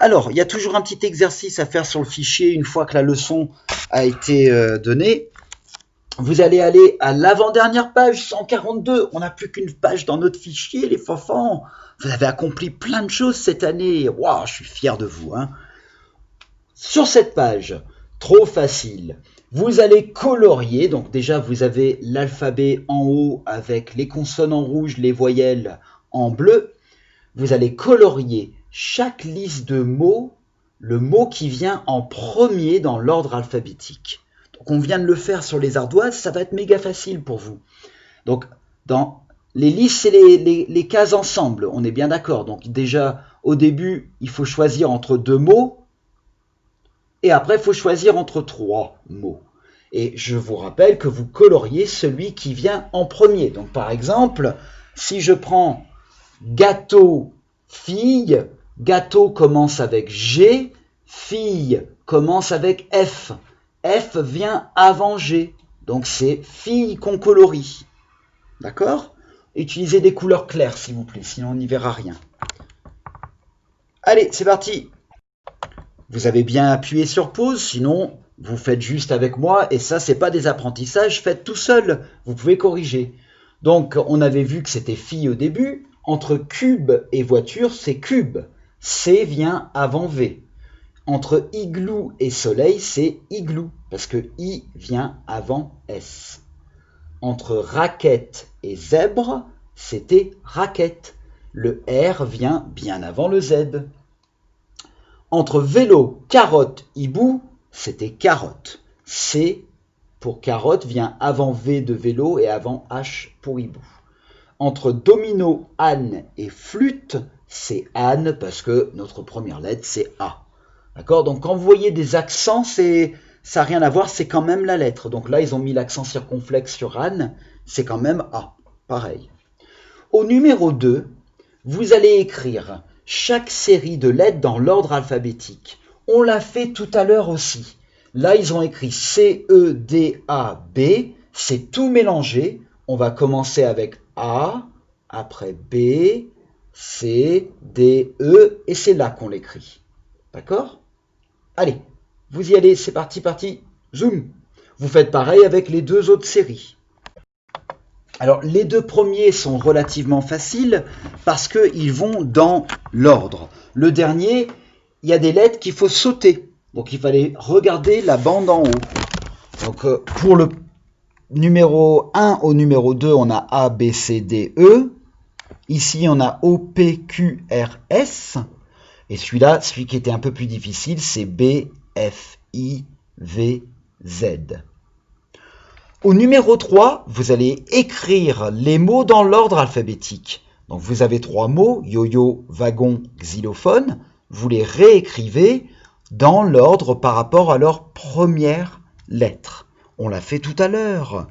Alors, il y a toujours un petit exercice à faire sur le fichier une fois que la leçon a été donnée. Vous allez aller à l'avant-dernière page, 142. On n'a plus qu'une page dans notre fichier, les fanfans. Vous avez accompli plein de choses cette année. Waouh, je suis fier de vous. Hein. Sur cette page, trop facile, vous allez colorier. Donc déjà, vous avez l'alphabet en haut avec les consonnes en rouge, les voyelles en bleu. Vous allez colorier chaque liste de mots, le mot qui vient en premier dans l'ordre alphabétique. Donc on vient de le faire sur les ardoises, ça va être méga facile pour vous. Donc dans les listes, c'est les cases ensemble, on est bien d'accord. Donc déjà, au début, il faut choisir entre 2 mots, et après, il faut choisir entre 3 mots. Et je vous rappelle que vous coloriez celui qui vient en premier. Donc par exemple, si je prends gâteau, fille, gâteau commence avec G, fille commence avec F. F vient avant G, donc c'est fille qu'on colorie. D'accord? Utilisez des couleurs claires s'il vous plaît, sinon on n'y verra rien. Allez, c'est parti. Vous avez bien appuyé sur pause, sinon vous faites juste avec moi, et ça c'est pas des apprentissages, faites tout seul, vous pouvez corriger. Donc on avait vu que c'était fille au début. Entre cube et voiture, c'est cube. C vient avant V. Entre igloo et soleil, c'est igloo, parce que I vient avant S. Entre raquette et zèbre, c'était raquette. Le R vient bien avant le Z. Entre vélo, carotte, hibou, c'était carotte. C pour carotte vient avant V de vélo et avant H pour hibou. Entre domino, âne et flûte, c'est âne parce que notre première lettre, c'est A. D'accord? Donc quand vous voyez des accents, ça n'a rien à voir, c'est quand même la lettre. Donc là, ils ont mis l'accent circonflexe sur âne, c'est quand même A. Pareil. Au numéro 2, vous allez écrire chaque série de lettres dans l'ordre alphabétique. On l'a fait tout à l'heure aussi. Là, ils ont écrit C, E, D, A, B. C'est tout mélangé. On va commencer avec A, après B, C, D, E, et c'est là qu'on l'écrit. D'accord? Allez, vous y allez, c'est parti, zoom. Vous faites pareil avec les 2 autres séries. Alors, les 2 premiers sont relativement faciles parce qu'ils vont dans l'ordre. Le dernier, il y a des lettres qu'il faut sauter. Donc, il fallait regarder la bande en haut. Donc, pour le numéro 1 au numéro 2, on a A, B, C, D, E. Ici, on a O, P, Q, R, S. Et celui-là, celui qui était un peu plus difficile, c'est B, F, I, V, Z. Au numéro 3, vous allez écrire les mots dans l'ordre alphabétique. Donc vous avez 3 mots, yo-yo, wagon, xylophone. Vous les réécrivez dans l'ordre par rapport à leur première lettre. On l'a fait tout à l'heure.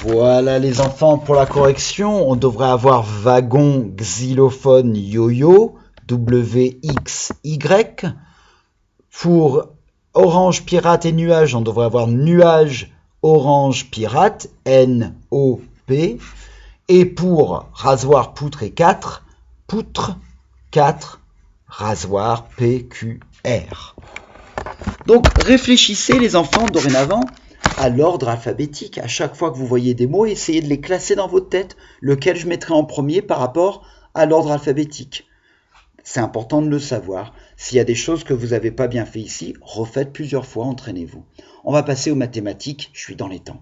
Voilà les enfants pour la correction. On devrait avoir wagon, xylophone, yo-yo, W-X-Y. Pour orange, pirate et nuage, on devrait avoir nuage, orange, pirate, N-O-P. Et pour rasoir, poutre et 4, poutre, 4, rasoir, P-Q-R. Donc réfléchissez les enfants dorénavant à l'ordre alphabétique. À chaque fois que vous voyez des mots, essayez de les classer dans votre tête, lequel je mettrai en premier par rapport à l'ordre alphabétique. C'est important de le savoir. S'il y a des choses que vous n'avez pas bien fait ici, refaites plusieurs fois, entraînez-vous. On va passer aux mathématiques, je suis dans les temps.